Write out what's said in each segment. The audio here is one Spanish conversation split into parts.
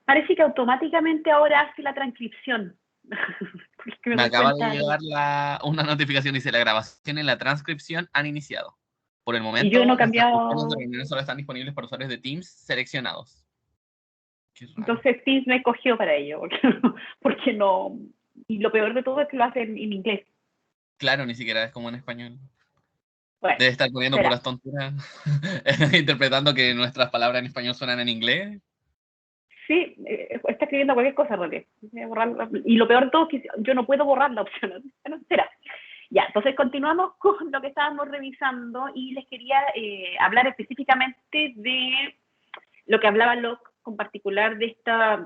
Parece que automáticamente ahora hace la transcripción. Porque me Me doy acaba de cuenta. llegar una notificación, dice, la grabación y la transcripción han iniciado. Por el Y yo no he momento, las transcripciones de cambiado. reuniones solo están disponibles para usuarios de Teams seleccionados. Qué raro. Entonces Teams me escogió para ello. Porque no. Y lo peor de todo es que lo hacen en inglés. Claro, ni siquiera es como en español. Bueno, Debe estar poniendo será. puras tonteras, interpretando que nuestras palabras en español suenan en inglés. Sí, está escribiendo cualquier cosa, Roque. Y lo peor de todo es que yo no puedo borrar la opción. Bueno, será. Ya, entonces continuamos con lo que estábamos revisando y les quería hablar específicamente de lo que hablaba Locke, con particular de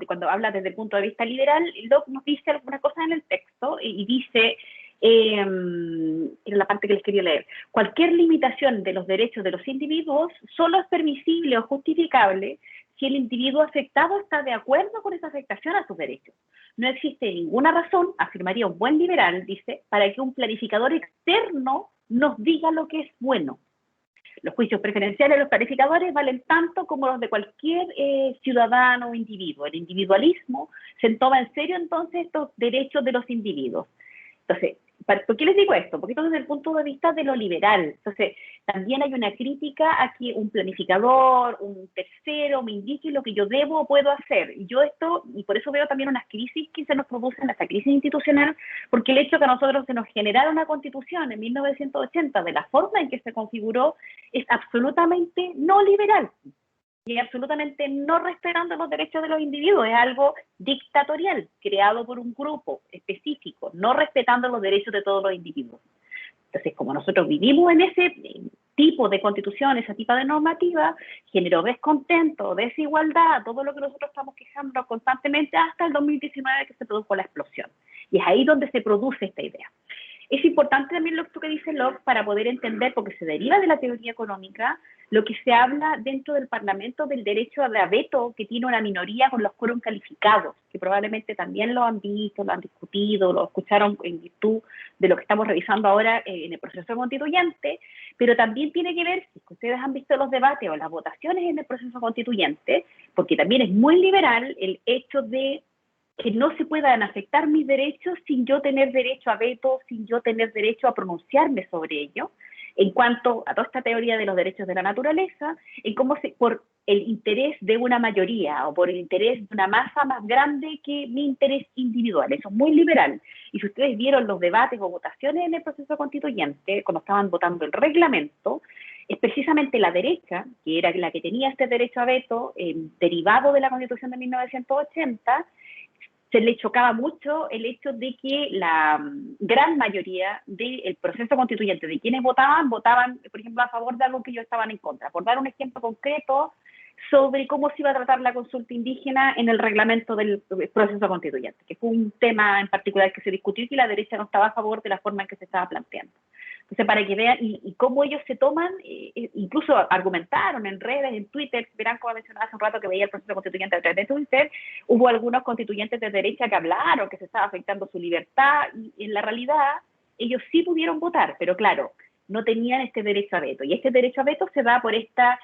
cuando habla desde el punto de vista liberal. Locke nos dice alguna cosa en el texto y dice, en la parte que les quería leer, cualquier limitación de los derechos de los individuos solo es permisible o justificable si el individuo afectado está de acuerdo con esa afectación a sus derechos. No existe ninguna razón, afirmaría un buen liberal, dice, para que un planificador externo nos diga lo que es bueno. Los juicios preferenciales de los planificadores valen tanto como los de cualquier ciudadano o individuo. El individualismo se toma en serio entonces estos derechos de los individuos. Entonces, ¿por qué les digo esto? Porque esto desde el punto de vista de lo liberal. Entonces, también hay una crítica a que un planificador, un tercero, me indique lo que yo debo o puedo hacer. Y yo esto, y por eso veo también unas crisis que se nos producen, esta crisis institucional, porque el hecho de que a nosotros se nos generara una constitución en 1980 de la forma en que se configuró es absolutamente no liberal y absolutamente no respetando los derechos de los individuos. Es algo dictatorial, creado por un grupo específico, no respetando los derechos de todos los individuos. Entonces, como nosotros vivimos en ese tipo de constitución, ese tipo de normativa, generó descontento, desigualdad, todo lo que nosotros estamos quejando constantemente hasta el 2019 que se produjo la explosión. Y es ahí donde se produce esta idea. Es importante también lo que dice Locke para poder entender, porque se deriva de la teoría económica, lo que se habla dentro del Parlamento del derecho a veto que tiene una minoría con los quórum calificados, que probablemente también lo han visto, lo han discutido, lo escucharon en virtud de lo que estamos revisando ahora en el proceso constituyente, pero también tiene que ver, si ustedes han visto los debates o las votaciones en el proceso constituyente, porque también es muy liberal el hecho de que no se puedan afectar mis derechos sin yo tener derecho a veto, sin yo tener derecho a pronunciarme sobre ello, en cuanto a toda esta teoría de los derechos de la naturaleza, en cómo por el interés de una mayoría o por el interés de una masa más grande que mi interés individual. Eso es muy liberal. Y si ustedes vieron los debates o votaciones en el proceso constituyente, cuando estaban votando el reglamento, es precisamente la derecha, que era la que tenía este derecho a veto, derivado de la Constitución de 1980, se le chocaba mucho el hecho de que la gran mayoría del proceso constituyente de quienes votaban, por ejemplo, a favor de algo que ellos estaban en contra. Por dar un ejemplo concreto sobre cómo se iba a tratar la consulta indígena en el reglamento del proceso constituyente, que fue un tema en particular que se discutió y que la derecha no estaba a favor de la forma en que se estaba planteando. Entonces, para que vean y cómo ellos se toman, incluso argumentaron en redes, en Twitter, verán como mencionaba hace un rato que veía el proceso constituyente a través de Twitter, hubo algunos constituyentes de derecha que hablaron que se estaba afectando su libertad y en la realidad ellos sí pudieron votar, pero claro, no tenían este derecho a veto. Y este derecho a veto se da por esta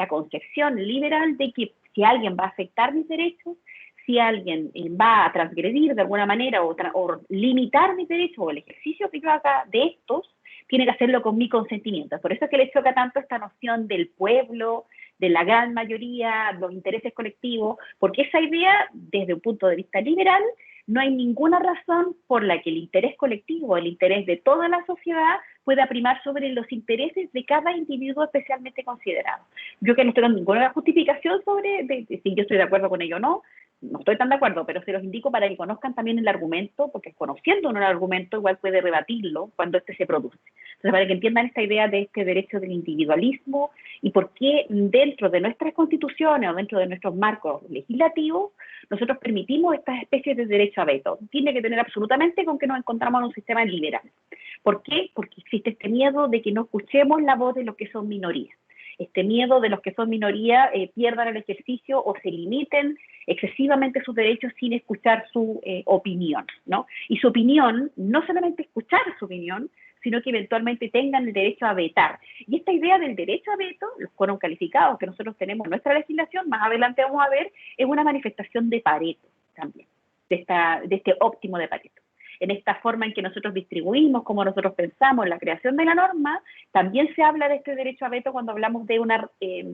concepción liberal de que si alguien va a afectar mis derechos, si alguien va a transgredir de alguna manera o limitar mis derechos o el ejercicio que yo haga de estos, tiene que hacerlo con mi consentimiento. Por eso es que le choca tanto esta noción del pueblo, de la gran mayoría, los intereses colectivos, porque esa idea, desde un punto de vista liberal, no hay ninguna razón por la que el interés colectivo, el interés de toda la sociedad, pueda primar sobre los intereses de cada individuo especialmente considerado. Yo que no tengo ninguna justificación sobre si yo estoy de acuerdo con ello o no, no estoy tan de acuerdo, pero se los indico para que conozcan también el argumento, porque conociendo uno el argumento igual puede rebatirlo cuando este se produce. Entonces, para que entiendan esta idea de este derecho del individualismo y por qué dentro de nuestras constituciones o dentro de nuestros marcos legislativos, nosotros permitimos estas especies de derecho a veto. Tiene que tener absolutamente con que nos encontramos en un sistema liberal. ¿Por qué? Porque existe este miedo de que no escuchemos la voz de los que son minorías. Este miedo de los que son minoría pierdan el ejercicio o se limiten excesivamente sus derechos sin escuchar su opinión, ¿no? Y su opinión, no solamente escuchar su opinión, sino que eventualmente tengan el derecho a vetar. Y esta idea del derecho a veto, los quórum calificados que nosotros tenemos en nuestra legislación, más adelante vamos a ver, es una manifestación de Pareto también, de este óptimo de Pareto. En esta forma en que nosotros distribuimos, como nosotros pensamos, la creación de la norma, también se habla de este derecho a veto cuando hablamos de un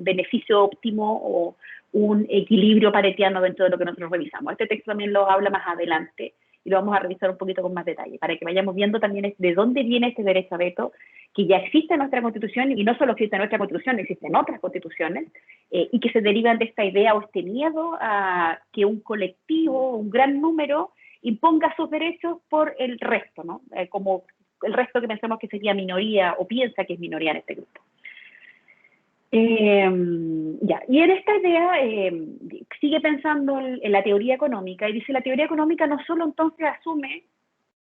beneficio óptimo o un equilibrio paretiano dentro de lo que nosotros revisamos. Este texto también lo habla más adelante y lo vamos a revisar un poquito con más detalle, para que vayamos viendo también de dónde viene este derecho a veto, que ya existe en nuestra Constitución, y no solo existe en nuestra Constitución, existe en otras constituciones, y que se derivan de esta idea o este miedo a que un colectivo, un gran número, imponga sus derechos por el resto, ¿no? Como el resto que pensamos que sería minoría o piensa que es minoría en este grupo. Ya, y en esta idea sigue pensando en la teoría económica y dice la teoría económica no solo entonces asume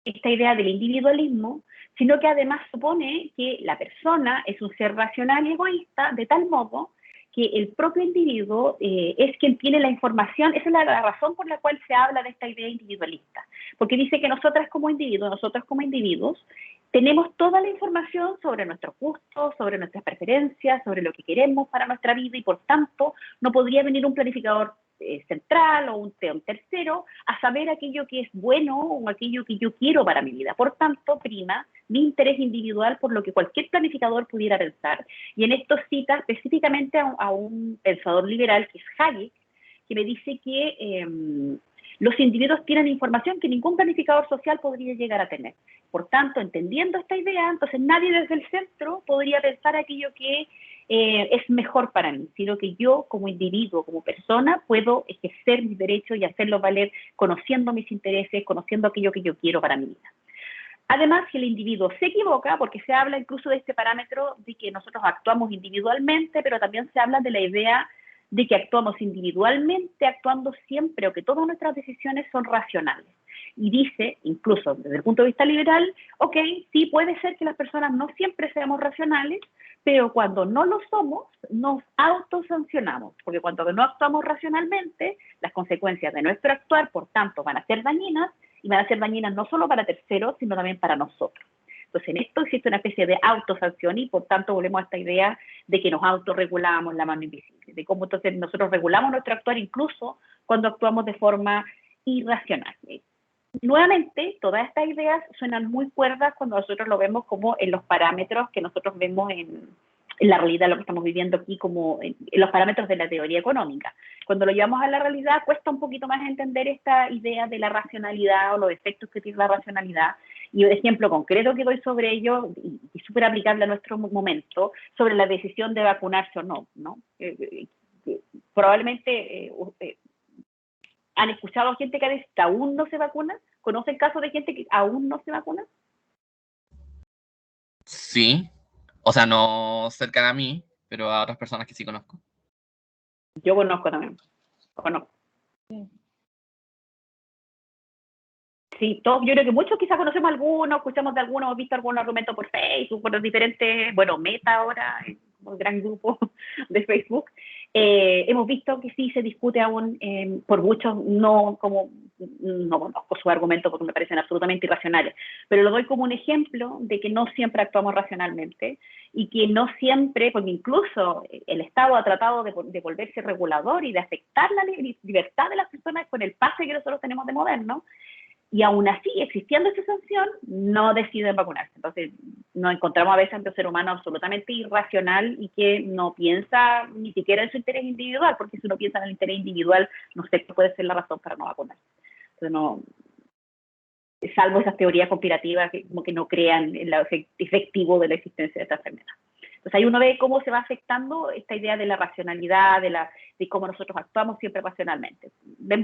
esta idea del individualismo, sino que además supone que la persona es un ser racional y egoísta de tal modo que el propio individuo es quien tiene la información. Esa es la razón por la cual se habla de esta idea individualista, porque dice que nosotros como individuos, tenemos toda la información sobre nuestros gustos, sobre nuestras preferencias, sobre lo que queremos para nuestra vida, y por tanto no podría venir un planificador central o un tercero a saber aquello que es bueno o aquello que yo quiero para mi vida. Por tanto, prima mi interés individual por lo que cualquier planificador pudiera pensar. Y en esto cita específicamente a un pensador liberal que es Hayek, que me dice que los individuos tienen información que ningún planificador social podría llegar a tener. Por tanto, entendiendo esta idea, entonces nadie desde el centro podría pensar aquello que es mejor para mí, sino que yo como individuo, como persona, puedo ejercer mis derechos y hacerlos valer conociendo mis intereses, conociendo aquello que yo quiero para mi vida. Además, si el individuo se equivoca, porque se habla incluso de este parámetro de que nosotros actuamos individualmente, pero también se habla de la idea de que actuamos individualmente, actuando siempre, o que todas nuestras decisiones son racionales. Y dice, incluso desde el punto de vista liberal, ok, sí puede ser que las personas no siempre seamos racionales, pero cuando no lo somos, nos autosancionamos, porque cuando no actuamos racionalmente, las consecuencias de nuestro actuar, por tanto, van a ser dañinas, y van a ser dañinas no solo para terceros, sino también para nosotros. Entonces, en esto existe una especie de autosanción y, por tanto, volvemos a esta idea de que nos autorregulamos la mano invisible, de cómo entonces nosotros regulamos nuestro actuar incluso cuando actuamos de forma irracional. Nuevamente, todas estas ideas suenan muy cuerdas cuando nosotros lo vemos como en los parámetros que nosotros vemos en la realidad, lo que estamos viviendo aquí, como en los parámetros de la teoría económica. Cuando lo llevamos a la realidad, cuesta un poquito más entender esta idea de la racionalidad o los efectos que tiene la racionalidad. Y un ejemplo concreto que doy sobre ello, y súper aplicable a nuestro momento, sobre la decisión de vacunarse o no, ¿no? Probablemente ¿han escuchado a gente que aún no se vacuna? ¿Conocen casos de gente que aún no se vacuna? Sí, o sea, no cerca de mí, pero a otras personas que sí conozco. Yo conozco también, conozco. Sí, todos, yo creo que muchos quizás conocemos algunos, escuchamos de algunos, hemos visto algún argumento por Facebook, por los diferentes, bueno, Meta ahora, un gran grupo de Facebook. Hemos visto que sí se discute aún, por muchos no conozco su argumento porque me parecen absolutamente irracionales, pero lo doy como un ejemplo de que no siempre actuamos racionalmente y que no siempre, porque incluso el Estado ha tratado de volverse regulador y de afectar la libertad de las personas con el pase que nosotros tenemos de moderno, y aún así, existiendo esa sanción, no deciden vacunarse. Entonces, nos encontramos a veces ante un ser humano absolutamente irracional y que no piensa ni siquiera en su interés individual, porque si uno piensa en el interés individual, no sé qué puede ser la razón para no vacunarse. Entonces, no, salvo esas teorías conspirativas que como que no crean en lo efectivo de la existencia de esta enfermedad. Entonces ahí uno ve cómo se va afectando esta idea de la racionalidad, de cómo nosotros actuamos siempre racionalmente.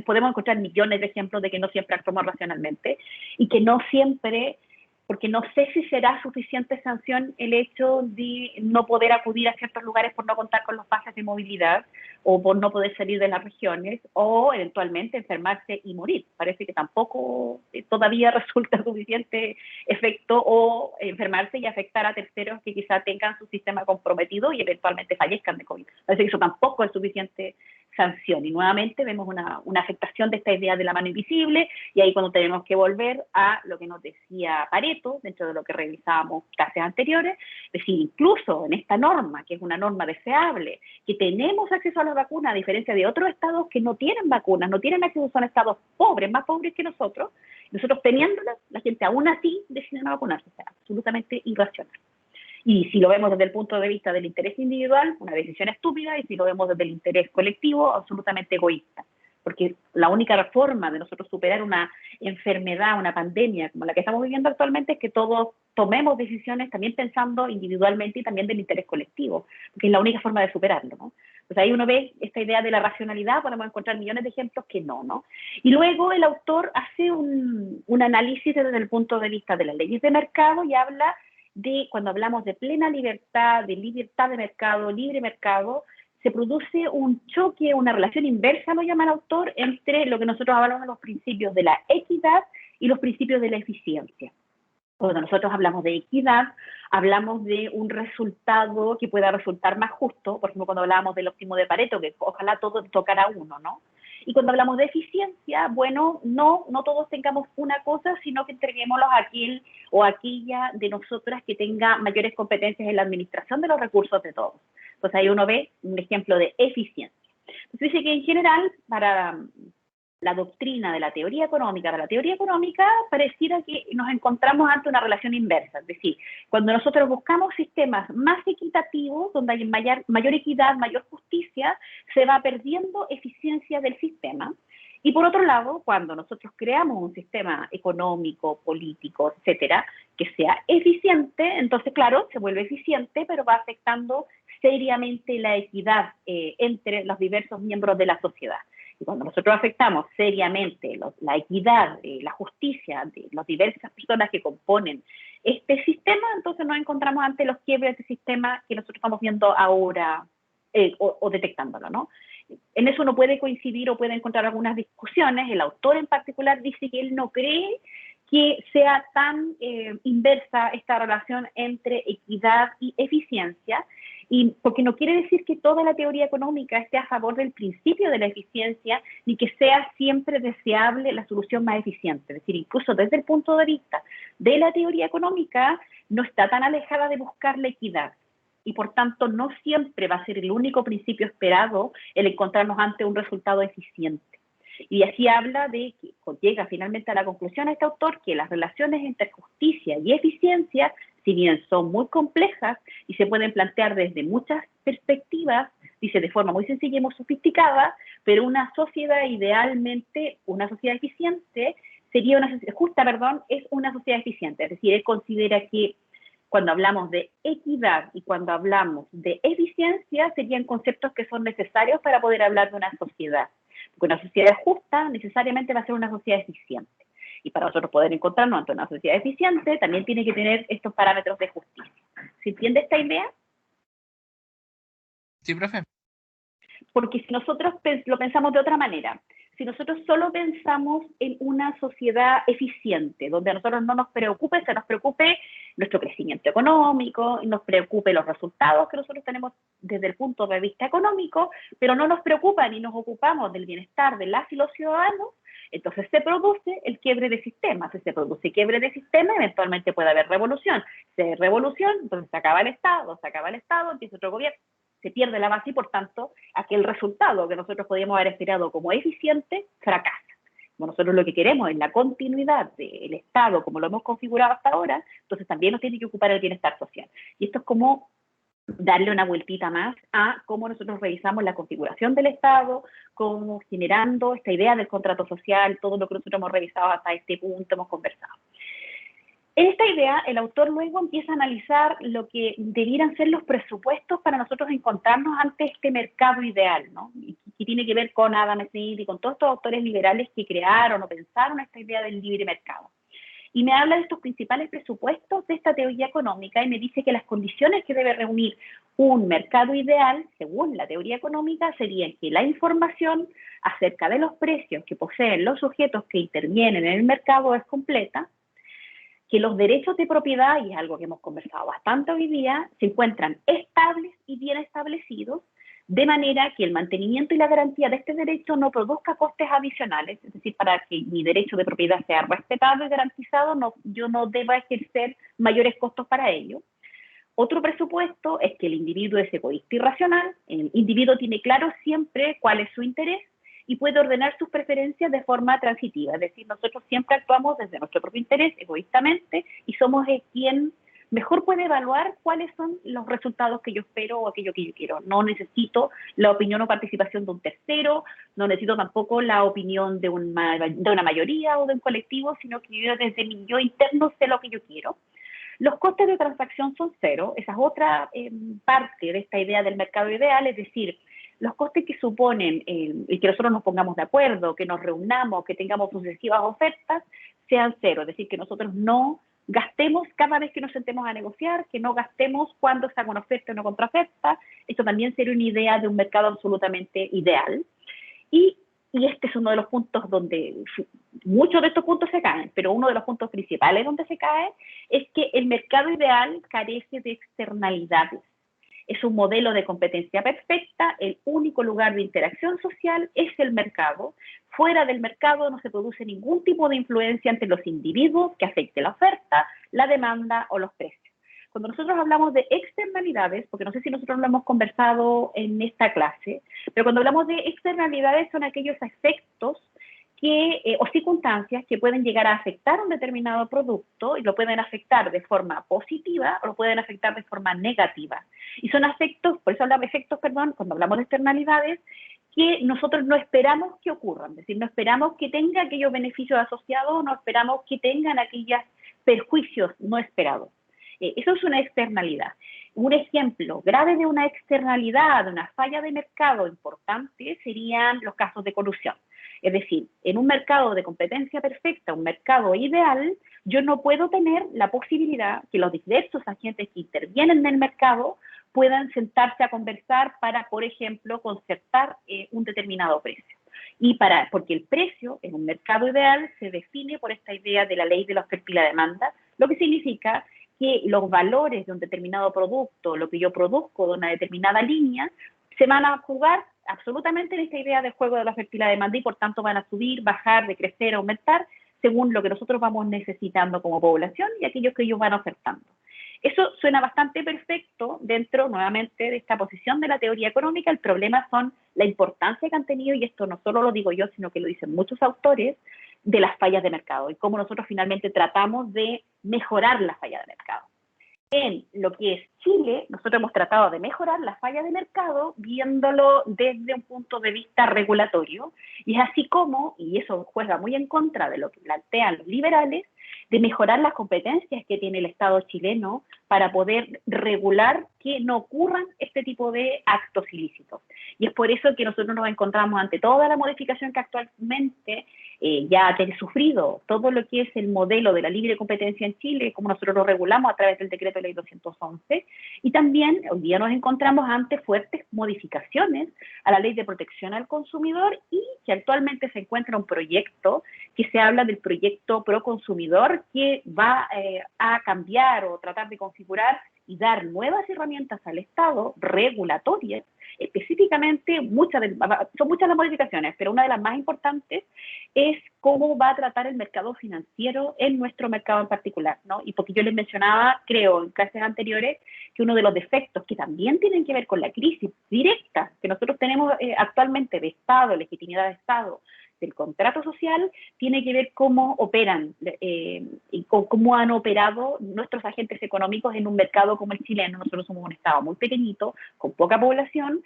Podemos encontrar millones de ejemplos de que no siempre actuamos racionalmente y que no siempre, porque no sé si será suficiente sanción el hecho de no poder acudir a ciertos lugares por no contar con los pases de movilidad o por no poder salir de las regiones o eventualmente enfermarse y morir. Parece que tampoco todavía resulta suficiente efecto o enfermarse y afectar a terceros que quizá tengan su sistema comprometido y eventualmente fallezcan de COVID. Parece que eso tampoco es suficiente sanción. Y nuevamente vemos una afectación de esta idea de la mano invisible, y ahí cuando tenemos que volver a lo que nos decía Pareto, dentro de lo que revisábamos clases anteriores, es decir, incluso en esta norma, que es una norma deseable, que tenemos acceso a las vacunas, a diferencia de otros estados que no tienen vacunas, no tienen acceso, son estados pobres, más pobres que nosotros teniéndolas, la gente aún así decide no vacunarse, o sea, absolutamente irracional. Y si lo vemos desde el punto de vista del interés individual, una decisión estúpida, y si lo vemos desde el interés colectivo, absolutamente egoísta. Porque la única forma de nosotros superar una enfermedad, una pandemia como la que estamos viviendo actualmente, es que todos tomemos decisiones también pensando individualmente y también del interés colectivo, porque es la única forma de superarlo, ¿no? Pues ahí uno ve esta idea de la racionalidad, podemos encontrar millones de ejemplos que no, ¿no? Y luego el autor hace un análisis desde el punto de vista de las leyes de mercado y habla de, cuando hablamos de plena libertad, de libertad de mercado, libre mercado, se produce un choque, una relación inversa, lo llama el autor, entre lo que nosotros hablamos de los principios de la equidad y los principios de la eficiencia. Cuando nosotros hablamos de equidad, hablamos de un resultado que pueda resultar más justo, por ejemplo, cuando hablábamos del óptimo de Pareto, que ojalá todo tocara uno, ¿no? Y cuando hablamos de eficiencia, bueno, no todos tengamos una cosa, sino que entreguémoslos a aquel o a aquella de nosotras que tenga mayores competencias en la administración de los recursos de todos. Entonces ahí uno ve un ejemplo de eficiencia. Entonces dice que en general, para la doctrina de la teoría económica, pareciera que nos encontramos ante una relación inversa. Es decir, cuando nosotros buscamos sistemas más equitativos, donde hay mayor equidad, mayor justicia, se va perdiendo eficiencia del sistema. Y por otro lado, cuando nosotros creamos un sistema económico, político, etcétera, que sea eficiente, entonces, claro, se vuelve eficiente, pero va afectando seriamente la equidad entre los diversos miembros de la sociedad. Y cuando nosotros afectamos seriamente la equidad, la justicia de las diversas personas que componen este sistema, entonces nos encontramos ante los quiebres de sistema que nosotros estamos viendo ahora o detectándolo, ¿no? En eso uno puede coincidir o puede encontrar algunas discusiones. El autor en particular dice que él no cree que sea tan inversa esta relación entre equidad y eficiencia, y porque no quiere decir que toda la teoría económica esté a favor del principio de la eficiencia, ni que sea siempre deseable la solución más eficiente. Es decir, incluso desde el punto de vista de la teoría económica, no está tan alejada de buscar la equidad. Y por tanto, no siempre va a ser el único principio esperado el encontrarnos ante un resultado eficiente. Y así habla de que llega finalmente a la conclusión este autor que las relaciones entre justicia y eficiencia, si bien son muy complejas y se pueden plantear desde muchas perspectivas, dice de forma muy sencilla y muy sofisticada, pero una sociedad idealmente, una sociedad eficiente, sería una sociedad justa, perdón, es una sociedad eficiente. Es decir, él considera que cuando hablamos de equidad y cuando hablamos de eficiencia, serían conceptos que son necesarios para poder hablar de una sociedad. Porque una sociedad justa necesariamente va a ser una sociedad eficiente. Y para nosotros poder encontrarnos ante una sociedad eficiente, también tiene que tener estos parámetros de justicia. ¿Se entiende esta idea? Sí, profe. Porque si nosotros lo pensamos de otra manera, si nosotros solo pensamos en una sociedad eficiente, donde a nosotros no nos preocupe, se nos preocupe nuestro crecimiento económico, y nos preocupe los resultados que nosotros tenemos desde el punto de vista económico, pero no nos preocupa ni nos ocupamos del bienestar de las y los ciudadanos, entonces se produce el quiebre de sistema. Si se produce quiebre de sistema, eventualmente puede haber revolución. Si hay revolución, entonces se acaba el Estado, empieza otro gobierno, se pierde la base y por tanto aquel resultado que nosotros podíamos haber esperado como eficiente fracasa. Como nosotros lo que queremos es la continuidad del Estado como lo hemos configurado hasta ahora, entonces también nos tiene que ocupar el bienestar social. Y esto es como darle una vueltita más a cómo nosotros revisamos la configuración del Estado, cómo generando esta idea del contrato social, todo lo que nosotros hemos revisado hasta este punto, hemos conversado. En esta idea, el autor luego empieza a analizar lo que debieran ser los presupuestos para nosotros encontrarnos ante este mercado ideal, ¿no? Y tiene que ver con Adam Smith y con todos estos autores liberales que crearon o pensaron esta idea del libre mercado. Y me habla de estos principales presupuestos de esta teoría económica y me dice que las condiciones que debe reunir un mercado ideal, según la teoría económica, serían que la información acerca de los precios que poseen los sujetos que intervienen en el mercado es completa, que los derechos de propiedad, y es algo que hemos conversado bastante hoy día, se encuentran estables y bien establecidos, de manera que el mantenimiento y la garantía de este derecho no produzca costes adicionales, es decir, para que mi derecho de propiedad sea respetado y garantizado, yo no deba ejercer mayores costos para ello. Otro presupuesto es que el individuo es egoísta y racional, el individuo tiene claro siempre cuál es su interés y puede ordenar sus preferencias de forma transitiva, es decir, nosotros siempre actuamos desde nuestro propio interés, egoístamente, y somos quien mejor puede evaluar cuáles son los resultados que yo espero o aquello que yo quiero. No necesito la opinión o participación de un tercero, no necesito tampoco la opinión de una mayoría o de un colectivo, sino que yo desde mi yo interno sé lo que yo quiero. Los costes de transacción son cero, esa es otra parte de esta idea del mercado ideal, es decir, los costes que suponen el que nosotros nos pongamos de acuerdo, que nos reunamos, que tengamos sucesivas ofertas, sean cero, es decir, que nosotros no gastemos cada vez que nos sentemos a negociar, que no gastemos cuando se haga una oferta o una contraoferta. Esto también sería una idea de un mercado absolutamente ideal. Y este es uno de los puntos donde muchos de estos puntos se caen, pero uno de los puntos principales donde se cae es que el mercado ideal carece de externalidades. Es un modelo de competencia perfecta, el único lugar de interacción social es el mercado. Fuera del mercado no se produce ningún tipo de influencia entre los individuos que afecte la oferta, la demanda o los precios. Cuando nosotros hablamos de externalidades, porque no sé si nosotros lo hemos conversado en esta clase, pero cuando hablamos de externalidades son aquellos efectos o circunstancias que pueden llegar a afectar un determinado producto y lo pueden afectar de forma positiva o lo pueden afectar de forma negativa. Y son efectos, por eso hablamos de efectos, cuando hablamos de externalidades, que nosotros no esperamos que ocurran, es decir, no esperamos que tenga aquellos beneficios asociados, no esperamos que tengan aquellos perjuicios no esperados. Eso es una externalidad. Un ejemplo grave de una externalidad, de una falla de mercado importante, serían los casos de colusión. Es decir, en un mercado de competencia perfecta, un mercado ideal, yo no puedo tener la posibilidad que los diversos agentes que intervienen en el mercado puedan sentarse a conversar para, por ejemplo, concertar un determinado precio. Porque el precio en un mercado ideal se define por esta idea de la ley de la oferta y la demanda, lo que significa que los valores de un determinado producto, lo que yo produzco de una determinada línea, se van a jugar absolutamente en esta idea del juego de la oferta y la demanda y por tanto van a subir, bajar, decrecer, aumentar según lo que nosotros vamos necesitando como población y aquellos que ellos van ofertando. Eso suena bastante perfecto dentro, nuevamente, de esta posición de la teoría económica. El problema son la importancia que han tenido, y esto no solo lo digo yo, sino que lo dicen muchos autores, de las fallas de mercado y cómo nosotros finalmente tratamos de mejorar la falla de mercado. En lo que es Chile, nosotros hemos tratado de mejorar la falla de mercado viéndolo desde un punto de vista regulatorio, y es así como, y eso juega muy en contra de lo que plantean los liberales, de mejorar las competencias que tiene el Estado chileno para poder regular que no ocurran este tipo de actos ilícitos. Y es por eso que nosotros nos encontramos ante toda la modificación que actualmente ya ha sufrido todo lo que es el modelo de la libre competencia en Chile, como nosotros lo regulamos a través del decreto de ley 211, y también hoy día nos encontramos ante fuertes modificaciones a la ley de protección al consumidor, y que actualmente se encuentra un proyecto que se habla del proyecto pro consumidor, que va a cambiar o tratar de configurar y dar nuevas herramientas al Estado regulatorias. Específicamente, son muchas las modificaciones, pero una de las más importantes es cómo va a tratar el mercado financiero en nuestro mercado en particular, ¿no? Y porque yo les mencionaba, creo, en clases anteriores, que uno de los defectos que también tienen que ver con la crisis directa que nosotros tenemos actualmente de Estado, legitimidad de Estado, del contrato social, tiene que ver cómo operan y cómo han operado nuestros agentes económicos en un mercado como el chileno. Nosotros somos un Estado muy pequeñito, con poca población,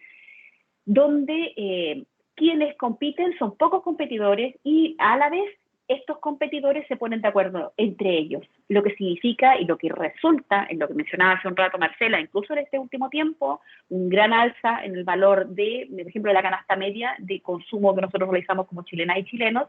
donde quienes compiten son pocos competidores y a la vez estos competidores se ponen de acuerdo entre ellos, lo que significa y lo que resulta, en lo que mencionaba hace un rato Marcela, incluso en este último tiempo, un gran alza en el valor por ejemplo, de la canasta media de consumo que nosotros realizamos como chilenas y chilenos,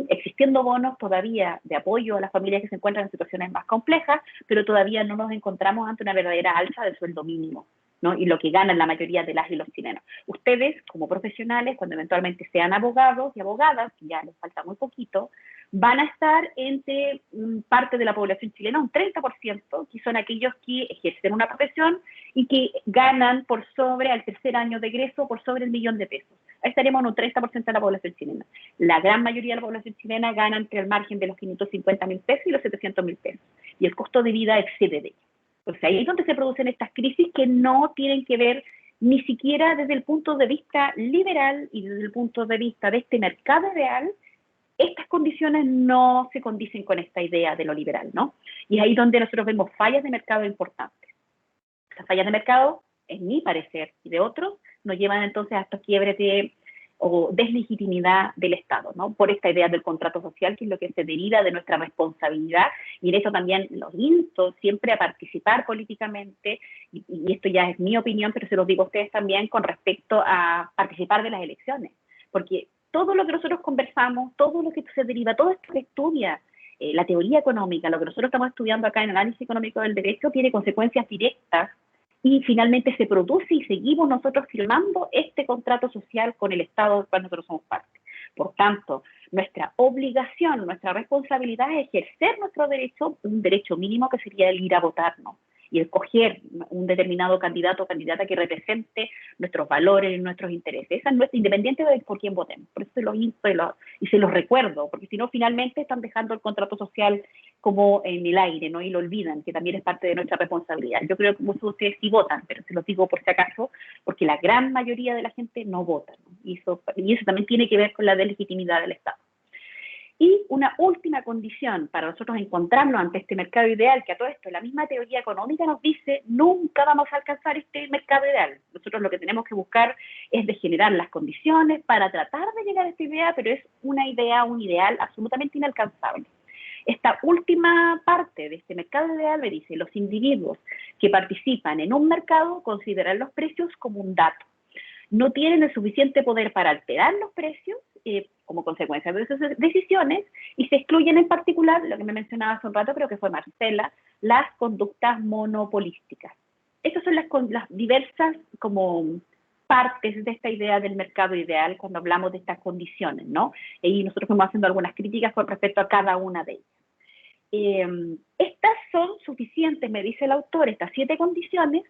existiendo bonos todavía de apoyo a las familias que se encuentran en situaciones más complejas, pero todavía no nos encontramos ante una verdadera alza del sueldo mínimo, ¿no? Y lo que ganan la mayoría de las y los chilenos. Ustedes, como profesionales, cuando eventualmente sean abogados y abogadas, que ya les falta muy poquito, van a estar entre parte de la población chilena, un 30%, que son aquellos que ejercen una profesión y que ganan por sobre, al tercer año de egreso, por sobre el millón de pesos. Ahí estaremos en un 30% de la población chilena. La gran mayoría de la población chilena gana entre el margen de los 550.000 pesos y los 700.000 pesos. Y el costo de vida excede de ello. Entonces ahí es donde se producen estas crisis que no tienen que ver ni siquiera desde el punto de vista liberal y desde el punto de vista de este mercado ideal. Estas condiciones no se condicen con esta idea de lo liberal, ¿no? Y es ahí donde nosotros vemos fallas de mercado importantes. Las fallas de mercado, en mi parecer y de otros, nos llevan entonces a estos quiebres o deslegitimidad del Estado, ¿no? Por esta idea del contrato social, que es lo que se deriva de nuestra responsabilidad, y en eso también los insto siempre a participar políticamente, y esto ya es mi opinión, pero se los digo a ustedes también con respecto a participar de las elecciones, porque todo lo que nosotros conversamos, todo lo que se deriva, todo esto que estudia la teoría económica, lo que nosotros estamos estudiando acá en el análisis económico del derecho, tiene consecuencias directas y finalmente se produce y seguimos nosotros firmando este contrato social con el Estado del cual nosotros somos parte. Por tanto, nuestra obligación, nuestra responsabilidad es ejercer nuestro derecho, un derecho mínimo que sería el ir a votar, ¿no? Y escoger un determinado candidato o candidata que represente nuestros valores y nuestros intereses. Esa es nuestra, independiente de por quién votemos. Por eso se los insto y se los recuerdo, porque si no, finalmente están dejando el contrato social como en el aire, ¿no? Y lo olvidan, que también es parte de nuestra responsabilidad. Yo creo que muchos de ustedes sí votan, pero se los digo por si acaso, porque la gran mayoría de la gente no vota, ¿no? Y eso también tiene que ver con la delegitimidad del Estado. Y una última condición para nosotros encontrarnos ante este mercado ideal, que a todo esto la misma teoría económica nos dice, nunca vamos a alcanzar este mercado ideal. Nosotros lo que tenemos que buscar es de generar las condiciones para tratar de llegar a esta idea, pero es una idea, un ideal absolutamente inalcanzable. Esta última parte de este mercado ideal me dice, los individuos que participan en un mercado consideran los precios como un dato. No tienen el suficiente poder para alterar los precios como consecuencia de esas decisiones y se excluyen en particular, lo que me mencionaba hace un rato, creo que fue Marcela, las conductas monopolísticas. Estas son las diversas como partes de esta idea del mercado ideal cuando hablamos de estas condiciones, ¿no? Y nosotros fuimos haciendo algunas críticas con respecto a cada una de ellas. Estas son suficientes, me dice el autor, estas 7 condiciones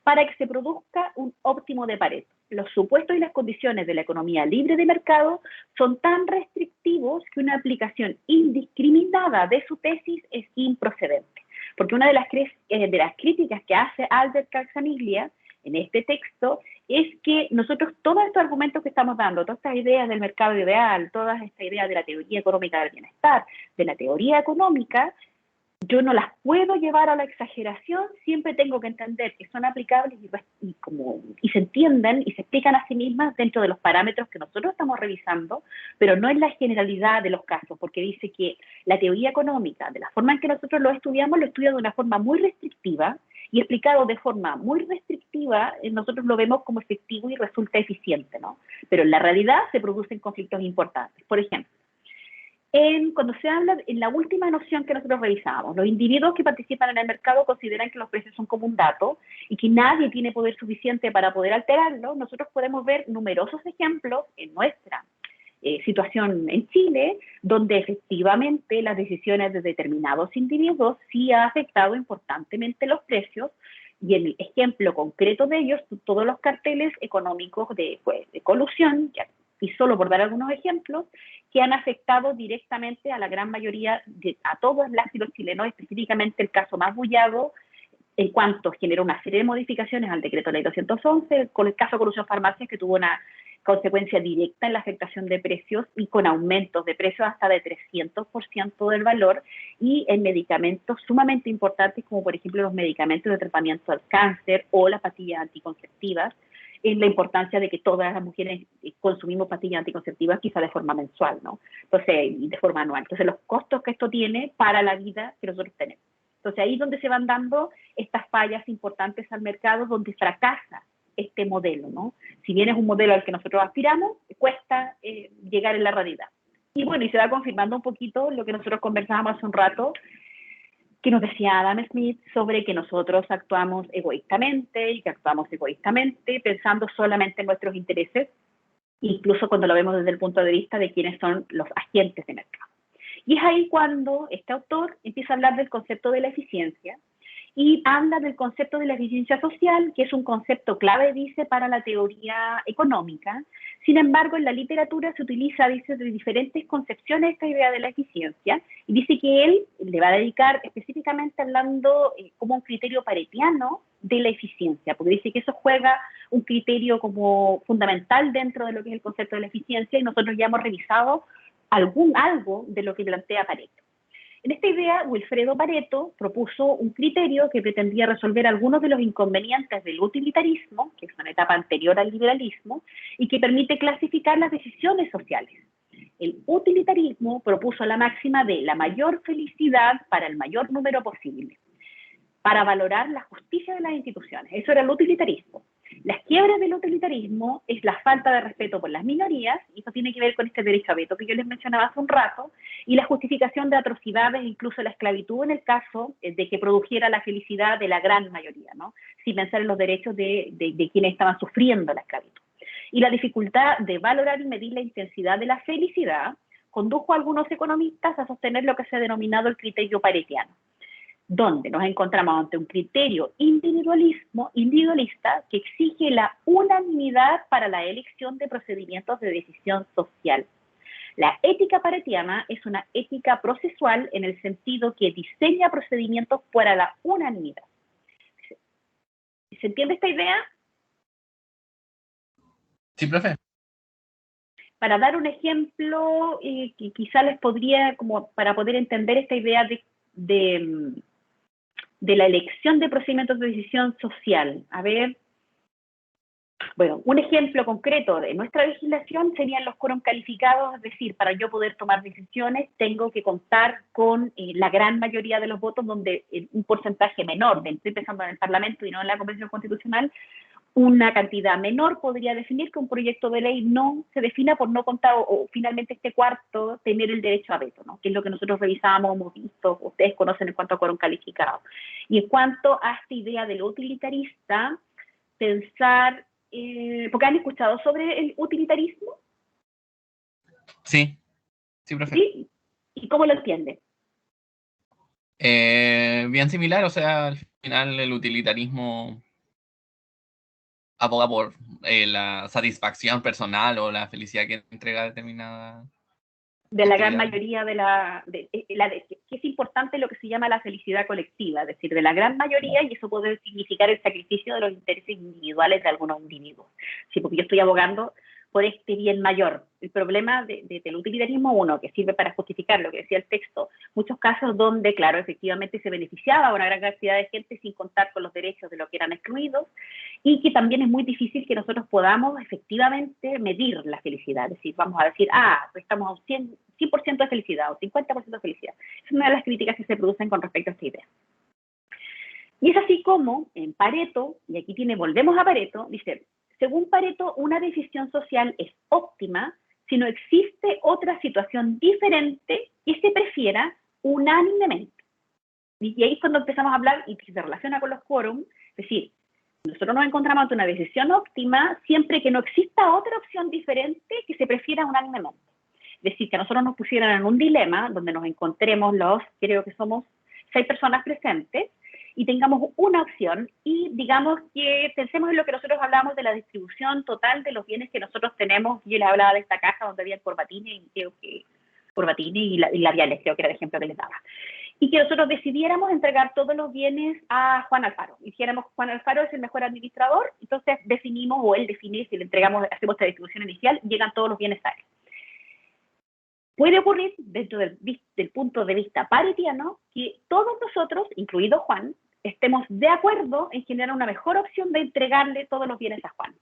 para que se produzca un óptimo de Pareto. Los supuestos y las condiciones de la economía libre de mercado son tan restrictivos que una aplicación indiscriminada de su tesis es improcedente. Porque una de las críticas que hace Albert Caxamiglia en este texto es que nosotros todos estos argumentos que estamos dando, todas estas ideas del mercado ideal, todas estas ideas de la teoría económica del bienestar, de la teoría económica, yo no las puedo llevar a la exageración, siempre tengo que entender que son aplicables y se entienden y se explican a sí mismas dentro de los parámetros que nosotros estamos revisando, pero no en la generalidad de los casos, porque dice que la teoría económica, de la forma en que nosotros lo estudiamos, lo estudia de una forma muy restrictiva y explicado de forma muy restrictiva, nosotros lo vemos como efectivo y resulta eficiente, ¿no? Pero en la realidad se producen conflictos importantes. Por ejemplo, cuando se habla, en la última noción que nosotros revisamos, los individuos que participan en el mercado consideran que los precios son como un dato y que nadie tiene poder suficiente para poder alterarlo. Nosotros podemos ver numerosos ejemplos en nuestra situación en Chile, donde efectivamente las decisiones de determinados individuos sí han afectado importantemente los precios, y el ejemplo concreto de ellos, todos los carteles económicos de colusión, y solo por dar algunos ejemplos, que han afectado directamente a la gran mayoría, a todos las y los chilenos, específicamente el caso más bullado, en cuanto generó una serie de modificaciones al decreto ley 211, con el caso de Colusión Farmacias, que tuvo una consecuencia directa en la afectación de precios y con aumentos de precios hasta de 300% del valor, y en medicamentos sumamente importantes como por ejemplo los medicamentos de tratamiento del cáncer o las pastillas anticonceptivas, en la importancia de que todas las mujeres consumimos pastillas anticonceptivas quizá de forma mensual, ¿no? Entonces, y de forma anual. Entonces, los costos que esto tiene para la vida que nosotros tenemos. Entonces, ahí es donde se van dando estas fallas importantes al mercado, donde fracasa este modelo, ¿no? Si bien es un modelo al que nosotros aspiramos, cuesta llegar en la realidad. Y bueno, y se va confirmando un poquito lo que nosotros conversábamos hace un rato, que nos decía Adam Smith sobre que nosotros actuamos egoístamente y que actuamos egoístamente pensando solamente en nuestros intereses, incluso cuando lo vemos desde el punto de vista de quiénes son los agentes de mercado. Y es ahí cuando este autor empieza a hablar del concepto de la eficiencia y habla del concepto de la eficiencia social, que es un concepto clave, dice, para la teoría económica. Sin embargo, en la literatura se utiliza, dice, de diferentes concepciones esta idea de la eficiencia, y dice que él le va a dedicar específicamente hablando como un criterio paretiano de la eficiencia, porque dice que eso juega un criterio como fundamental dentro de lo que es el concepto de la eficiencia, y nosotros ya hemos revisado algo de lo que plantea Pareto. En esta idea, Wilfredo Pareto propuso un criterio que pretendía resolver algunos de los inconvenientes del utilitarismo, que es una etapa anterior al liberalismo, y que permite clasificar las decisiones sociales. El utilitarismo propuso la máxima de la mayor felicidad para el mayor número posible, para valorar la justicia de las instituciones. Eso era el utilitarismo. Las quiebras del utilitarismo es la falta de respeto por las minorías, y eso tiene que ver con este derecho a veto que yo les mencionaba hace un rato, y la justificación de atrocidades, incluso la esclavitud en el caso de que produjera la felicidad de la gran mayoría, ¿no? Sin pensar en los derechos de quienes estaban sufriendo la esclavitud. Y la dificultad de valorar y medir la intensidad de la felicidad condujo a algunos economistas a sostener lo que se ha denominado el criterio paretiano, donde nos encontramos ante un criterio individualista que exige la unanimidad para la elección de procedimientos de decisión social. La ética paretiana es una ética procesual en el sentido que diseña procedimientos para la unanimidad. ¿Se entiende esta idea? Sí, profe. Para dar un ejemplo, que quizá les podría, como para poder entender esta idea de la elección de procedimientos de decisión social. A ver, bueno, un ejemplo concreto de nuestra legislación serían los quórum calificados, es decir, para yo poder tomar decisiones tengo que contar con la gran mayoría de los votos, donde un porcentaje menor, estoy pensando en el Parlamento y no en la Convención Constitucional, una cantidad menor podría definir que un proyecto de ley no se defina por no contar, o finalmente este cuarto tener el derecho a veto, ¿no? Que es lo que nosotros revisamos, hemos visto, ustedes conocen en cuanto a quórum calificado. Y en cuanto a esta idea de lo utilitarista, pensar, porque han escuchado sobre el utilitarismo. Sí, sí, profe. ¿Sí? ¿Y cómo lo entienden? Bien similar, o sea, al final el utilitarismo aboga por la satisfacción personal o la felicidad que entrega determinada De la gran actividad. mayoría que es importante lo que se llama la felicidad colectiva, es decir, de la gran mayoría, y eso puede significar el sacrificio de los intereses individuales de algunos individuos. Sí, porque yo estoy abogando por este bien mayor. El problema del utilitarismo, uno, que sirve para justificar lo que decía el texto, muchos casos donde, claro, efectivamente se beneficiaba a una gran cantidad de gente sin contar con los derechos de los que eran excluidos, y que también es muy difícil que nosotros podamos efectivamente medir la felicidad. Es decir, vamos a decir, pues estamos a un 100% de felicidad o 50% de felicidad. Es una de las críticas que se producen con respecto a esta idea. Y es así como en Pareto, y aquí volvemos a Pareto, dice, según Pareto, una decisión social es óptima si no existe otra situación diferente que se prefiera unánimemente. Y ahí es cuando empezamos a hablar, y que se relaciona con los quórum, es decir, nosotros nos encontramos ante una decisión óptima siempre que no exista otra opción diferente que se prefiera unánimemente. Es decir, que a nosotros nos pusieran en un dilema donde nos encontremos creo que somos 6 personas presentes, y tengamos una opción, y digamos que pensemos en lo que nosotros hablamos de la distribución total de los bienes que nosotros tenemos. Yo les hablaba de esta caja donde había corbatines y labiales, creo que era el ejemplo que les daba. Y que nosotros decidiéramos entregar todos los bienes a Juan Alfaro. Dijéramos, Juan Alfaro es el mejor administrador, entonces definimos, o él define, si le entregamos, hacemos esta distribución inicial, llegan todos los bienes a él. Puede ocurrir, dentro del punto de vista paretiano, que todos nosotros, incluido Juan, estemos de acuerdo en generar una mejor opción de entregarle todos los bienes a Juan.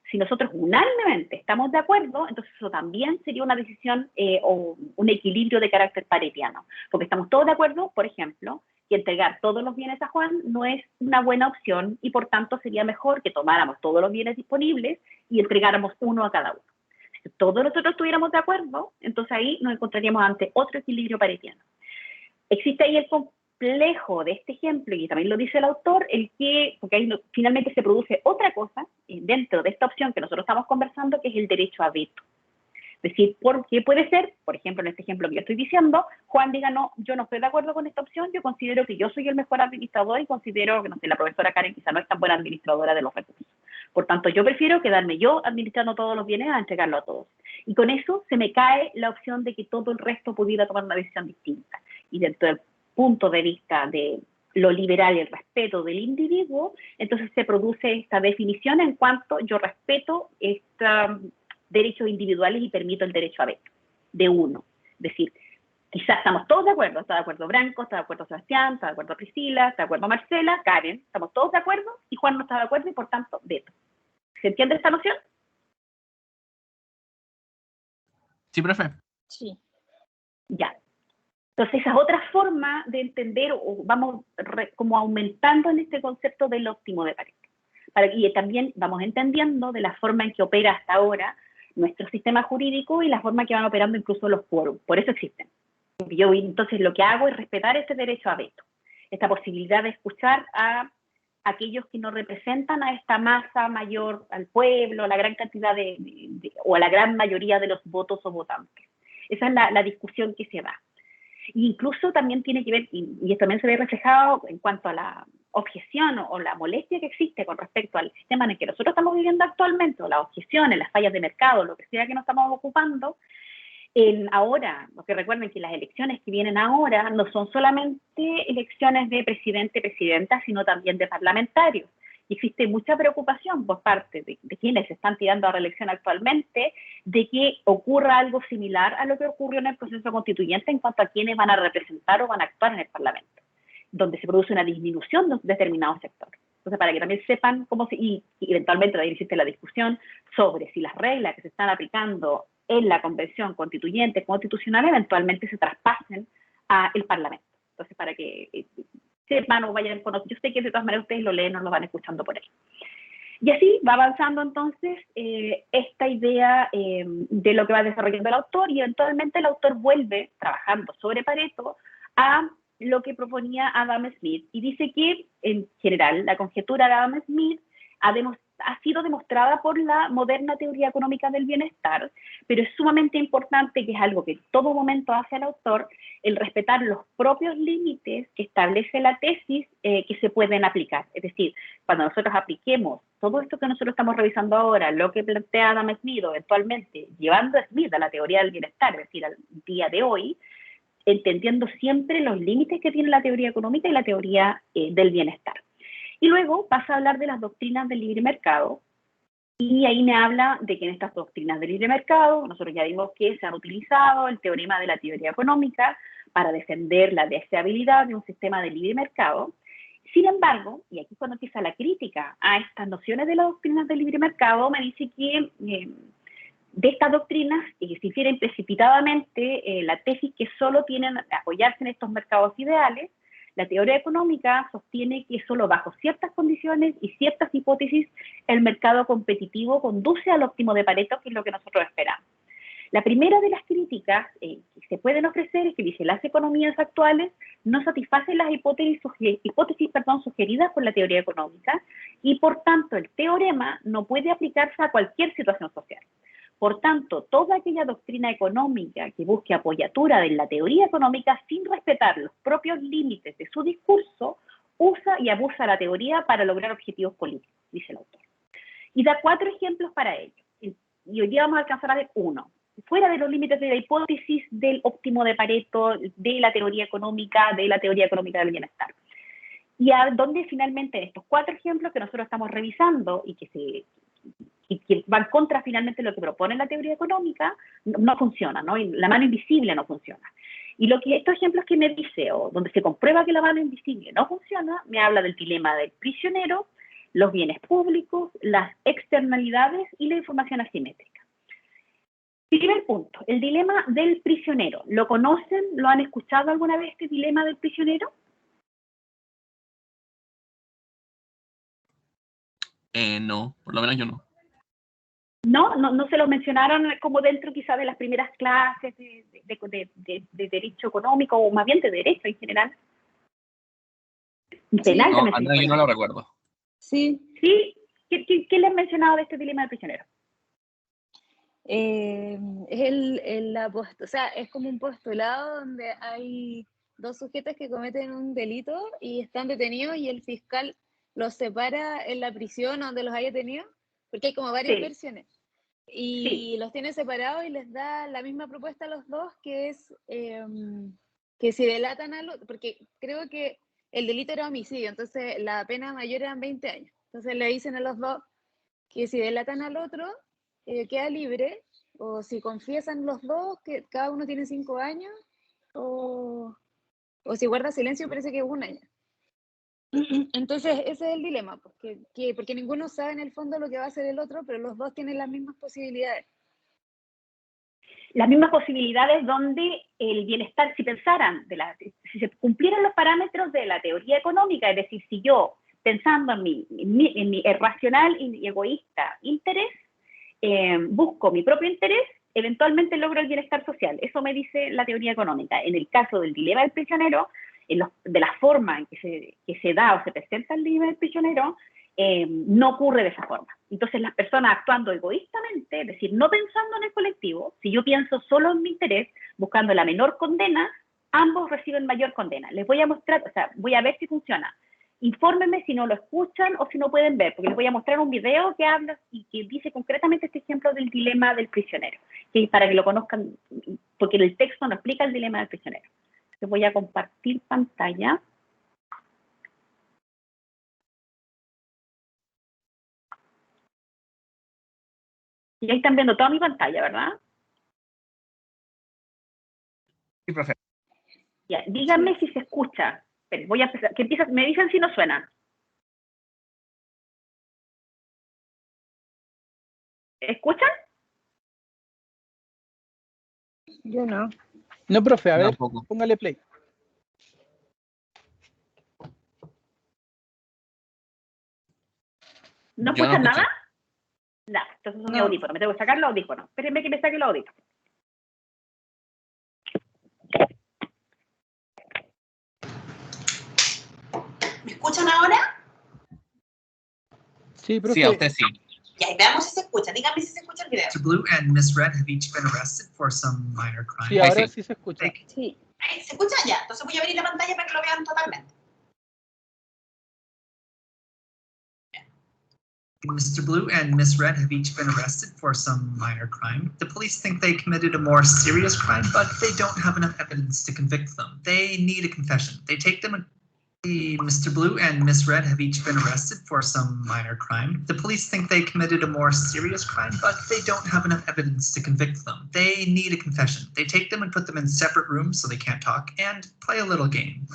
Si nosotros unánimemente estamos de acuerdo, entonces eso también sería una decisión o un equilibrio de carácter paretiano, porque estamos todos de acuerdo, por ejemplo, que entregar todos los bienes a Juan no es una buena opción, y por tanto sería mejor que tomáramos todos los bienes disponibles y entregáramos uno a cada uno. Si todos nosotros estuviéramos de acuerdo, entonces ahí nos encontraríamos ante otro equilibrio paretiano. Existe ahí el complejo de este ejemplo, y también lo dice el autor, porque ahí finalmente se produce otra cosa dentro de esta opción que nosotros estamos conversando, que es el derecho a veto. Es decir, porque puede ser, por ejemplo, en este ejemplo que yo estoy diciendo, Juan diga, no, yo no estoy de acuerdo con esta opción, yo considero que yo soy el mejor administrador y considero que, no sé, la profesora Karen quizá no es tan buena administradora de los recursos. Por tanto, yo prefiero quedarme yo administrando todos los bienes a entregarlo a todos. Y con eso se me cae la opción de que todo el resto pudiera tomar una decisión distinta. Y dentro del punto de vista de lo liberal y el respeto del individuo, entonces se produce esta definición en cuanto yo respeto estos derechos individuales y permito el derecho a veto de uno. Es decir, quizás estamos todos de acuerdo, está de acuerdo Branco, está de acuerdo Sebastián, está de acuerdo Priscila, está de acuerdo Marcela, Karen, estamos todos de acuerdo y Juan no está de acuerdo y por tanto veto. ¿Se entiende esta noción? Sí, profe. Sí. Ya. Entonces, esa es otra forma de entender, o vamos como aumentando en este concepto del óptimo de Pareto. Y también vamos entendiendo de la forma en que opera hasta ahora nuestro sistema jurídico y la forma que van operando incluso los quórums. Por eso existen. Yo entonces lo que hago es respetar este derecho a veto, esta posibilidad de escuchar a aquellos que no representan a esta masa mayor, al pueblo, a la gran cantidad o a la gran mayoría de los votos o votantes. Esa es la discusión que se da. Incluso también tiene que ver, y esto también se ve reflejado en cuanto a la objeción o la molestia que existe con respecto al sistema en el que nosotros estamos viviendo actualmente, o las objeciones, las fallas de mercado, lo que sea que nos estamos ocupando. Ahora, porque recuerden que las elecciones que vienen ahora no son solamente elecciones de presidente, presidenta, sino también de parlamentarios. Y existe mucha preocupación por parte de quienes se están tirando a reelección actualmente de que ocurra algo similar a lo que ocurrió en el proceso constituyente en cuanto a quienes van a representar o van a actuar en el Parlamento, donde se produce una disminución de determinados sectores. Entonces, para que también sepan cómo y eventualmente ahí existe la discusión sobre si las reglas que se están aplicando en la Convención Constituyente Constitucional eventualmente se traspasen al Parlamento. Entonces, para que sepan o vayan conociendo, yo sé que de todas maneras ustedes lo leen o lo van escuchando por ahí. Y así va avanzando entonces esta idea de lo que va desarrollando el autor, y eventualmente el autor vuelve, trabajando sobre Pareto, a lo que proponía Adam Smith, y dice que en general la conjetura de Adam Smith ha sido demostrada por la moderna teoría económica del bienestar, pero es sumamente importante, que es algo que en todo momento hace el autor, el respetar los propios límites que establece la tesis que se pueden aplicar. Es decir, cuando nosotros apliquemos todo esto que nosotros estamos revisando ahora, lo que plantea Adam Smith, eventualmente llevando a Smith a la teoría del bienestar, es decir, al día de hoy, entendiendo siempre los límites que tiene la teoría económica y la teoría del bienestar. Y luego pasa a hablar de las doctrinas del libre mercado, y ahí me habla de que en estas doctrinas del libre mercado, nosotros ya vimos que se han utilizado el teorema de la teoría económica para defender la deseabilidad de un sistema de libre mercado. Sin embargo, y aquí cuando empieza la crítica a estas nociones de las doctrinas del libre mercado, me dice que de estas doctrinas se infieren precipitadamente la tesis que solo tienen que apoyarse en estos mercados ideales. La teoría económica sostiene que solo bajo ciertas condiciones y ciertas hipótesis el mercado competitivo conduce al óptimo de Pareto, que es lo que nosotros esperamos. La primera de las críticas que se pueden ofrecer es que dice las economías actuales no satisfacen las hipótesis sugeridas por la teoría económica, y por tanto el teorema no puede aplicarse a cualquier situación social. Por tanto, toda aquella doctrina económica que busque apoyatura de la teoría económica sin respetar los propios límites de su discurso, usa y abusa la teoría para lograr objetivos políticos, dice el autor. Y da 4 ejemplos para ello. Y hoy día vamos a alcanzar a ver uno. Fuera de los límites de la hipótesis del óptimo de Pareto, de la teoría económica del bienestar. Y a donde finalmente estos 4 ejemplos que nosotros estamos revisando y que van contra finalmente lo que propone la teoría económica, no funciona, ¿no? Y la mano invisible no funciona. Y estos ejemplos que me dice, o donde se comprueba que la mano invisible no funciona, me habla del dilema del prisionero, los bienes públicos, las externalidades y la información asimétrica. Primer punto, el dilema del prisionero. ¿Lo conocen? ¿Lo han escuchado alguna vez, este dilema del prisionero? No, por lo menos yo no. No se lo mencionaron como dentro quizás de las primeras clases de derecho económico, o más bien de derecho en general. Penal No, también al menos yo no lo recuerdo. Sí. ¿Sí? ¿Qué les han mencionado de este dilema del prisionero? O sea, es como un postulado donde hay dos sujetos que cometen un delito y están detenidos y el fiscal los separa en la prisión donde los haya detenido, porque hay como varias Sí. versiones. Y Sí. los tiene separados y les da la misma propuesta a los dos, que es que si delatan al otro, porque creo que el delito era homicidio, entonces la pena mayor eran 20 años. Entonces le dicen a los dos que si delatan al otro, queda libre, o si confiesan los dos, que cada uno tiene 5 años, o si guarda silencio, parece que es 1 año. Entonces, ese es el dilema, porque ninguno sabe en el fondo lo que va a hacer el otro, pero los dos tienen las mismas posibilidades. Las mismas posibilidades donde el bienestar, si pensaran, si se cumplieran los parámetros de la teoría económica, es decir, si yo, pensando en mi racional y egoísta interés, busco mi propio interés, eventualmente logro el bienestar social. Eso me dice la teoría económica. En el caso del dilema del prisionero, de la forma en que se da o se presenta el dilema del prisionero, no ocurre de esa forma. Entonces las personas actuando egoístamente, es decir, no pensando en el colectivo, si yo pienso solo en mi interés, buscando la menor condena, ambos reciben mayor condena. Les voy a mostrar, o sea, voy a ver si funciona. Infórmenme si no lo escuchan o si no pueden ver, porque les voy a mostrar un video que habla y que dice concretamente este ejemplo del dilema del prisionero, que para que lo conozcan, porque el texto no explica el dilema del prisionero. Les voy a compartir pantalla. Y ahí están viendo toda mi pantalla, ¿verdad? Sí, profe. Ya, díganme si se escucha. Esperen, voy a empezar. Me dicen si no suena. ¿Escuchan? Yo no. No, profe, a ver, Tampoco. póngale play. ¿No Yo no escuchan escuché. nada? No, entonces son mis audífonos. Me tengo que sacar los audífonos. Espérenme que me saque los audífonos. ¿Me escuchan ahora? Sí, profe. Sí, a usted sí. Ya, y veamos si se escucha. Díganme si se escucha el video. Mr. Blue and Miss Red have each been arrested for some minor crime. Sí, Ahí ahora sí. sí se escucha. Sí. ¿Se escucha? Ya. Entonces voy a abrir la pantalla para que lo vean totalmente. Mr. Blue and Miss Red have each been arrested for some minor crime. The police think they committed a more serious crime, but they don't have enough evidence to convict them. They need a confession. They take them. Mr. Blue and Miss Red have each been arrested for some minor crime. The police think they committed a more serious crime, but they don't have enough evidence to convict them. They need a confession. They take them and put them in separate rooms so they can't talk and play a little game.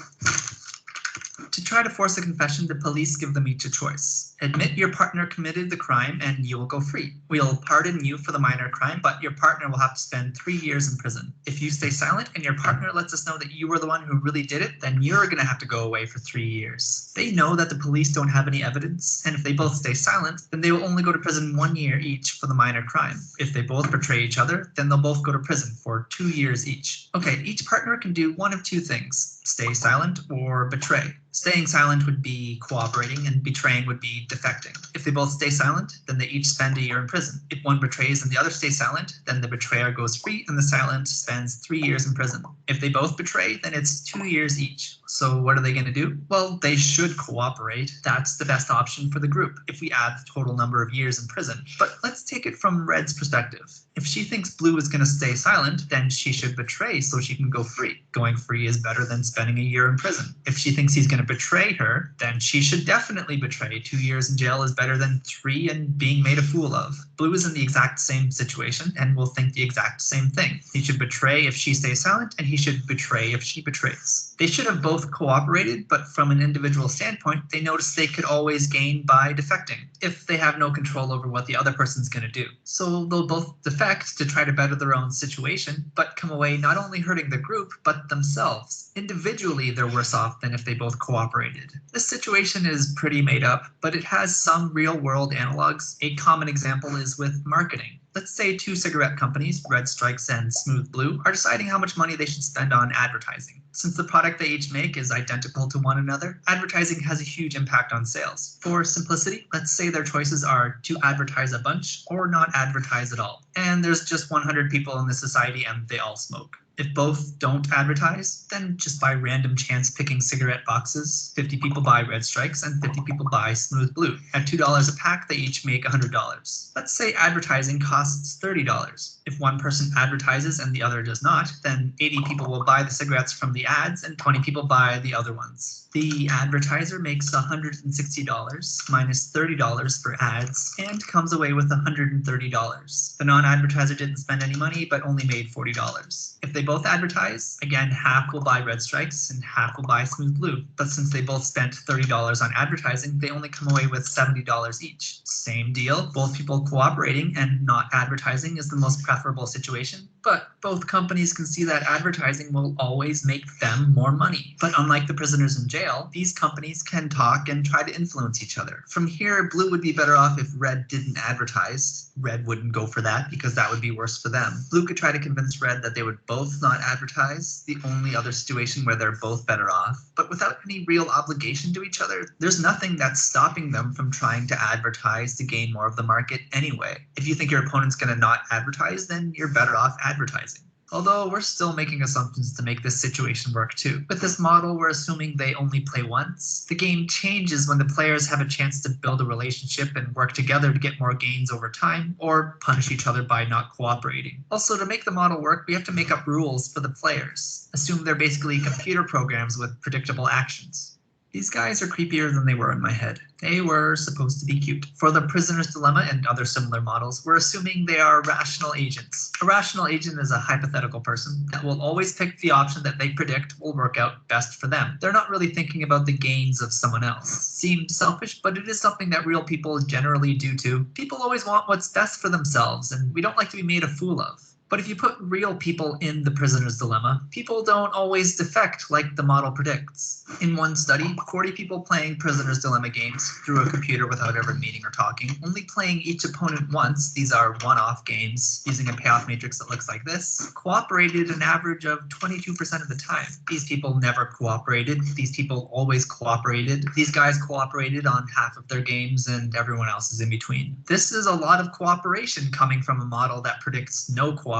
To try to force a confession, the police give them each a choice. Admit your partner committed the crime and you will go free. We'll pardon you for the minor crime, but your partner will have to spend 3 years in prison. If you stay silent and your partner lets us know that you were the one who really did it, then you're going to have to go away for 3 years. They know that the police don't have any evidence, and if they both stay silent, then they will only go to prison 1 year each for the minor crime. If they both betray each other, then they'll both go to prison for 2 years each. Okay, each partner can do one of two things: stay silent or betray. Staying silent would be cooperating, and betraying would be defecting. If they both stay silent, then they each spend a year in prison. If one betrays and the other stays silent, then the betrayer goes free and the silent spends 3 years in prison. If they both betray, then it's 2 years each. So what are they going to do? Well, they should cooperate. That's the best option for the group if we add the total number of years in prison. But let's take it from Red's perspective. If she thinks Blue is going to stay silent, then she should betray so she can go free. Going free is better than spending a year in prison. If she thinks he's going to betray her, then she should definitely betray. 2 years in jail is better than 3 and being made a fool of. Blue is in the exact same situation and will think the exact same thing. He should betray if she stays silent, and he should betray if she betrays. They should have both cooperated, but from an individual standpoint, they notice they could always gain by defecting if they have no control over what the other person's going to do. So they'll both defect to try to better their own situation, but come away not only hurting the group, but themselves. Individually, they're worse off than if they both cooperated. This situation is pretty made up, but it has some real-world analogs. A common example is with marketing. Let's say two cigarette companies, Red Strikes and Smooth Blue, are deciding how much money they should spend on advertising. Since the product they each make is identical to one another, advertising has a huge impact on sales. For simplicity, let's say their choices are to advertise a bunch or not advertise at all. And there's just 100 people in the society and they all smoke. If both don't advertise, then just by random chance picking cigarette boxes, 50 people buy Red Strikes and 50 people buy Smooth Blue. At $2 a pack, they each make $100. Let's say advertising costs $30. If one person advertises and the other does not, then 80 people will buy the cigarettes from the ads and 20 people buy the other ones. The advertiser makes $160 minus $30 for ads and comes away with $130. The non-advertiser didn't spend any money but only made $40. If they both advertise, again, half will buy Red Strikes and half will buy Smooth Blue. But since they both spent $30 on advertising, they only come away with $70 each. Same deal, both people cooperating and not advertising is the most preferable situation. But both companies can see that advertising will always make them more money. But unlike the prisoners in jail, these companies can talk and try to influence each other. From here, Blue would be better off if Red didn't advertise. Red wouldn't go for that because that would be worse for them. Blue could try to convince Red that they would both not advertise, the only other situation where they're both better off. But without any real obligation to each other, there's nothing that's stopping them from trying to advertise to gain more of the market anyway. If you think your opponent's going to not advertise, then you're better off advertising. Although we're still making assumptions to make this situation work too. With this model, we're assuming they only play once. The game changes when the players have a chance to build a relationship and work together to get more gains over time, or punish each other by not cooperating. Also, to make the model work, we have to make up rules for the players. Assume they're basically computer programs with predictable actions. These guys are creepier than they were in my head. They were supposed to be cute. For the Prisoner's Dilemma and other similar models, we're assuming they are rational agents. A rational agent is a hypothetical person that will always pick the option that they predict will work out best for them. They're not really thinking about the gains of someone else. Seems selfish, but it is something that real people generally do too. People always want what's best for themselves, and we don't like to be made a fool of. But if you put real people in the Prisoner's Dilemma, people don't always defect like the model predicts. In one study, 40 people playing Prisoner's Dilemma games through a computer without ever meeting or talking, only playing each opponent once, these are one-off games, using a payoff matrix that looks like this, cooperated an average of 22% of the time. These people never cooperated. These people always cooperated. These guys cooperated on half of their games and everyone else is in between. This is a lot of cooperation coming from a model that predicts no cooperation.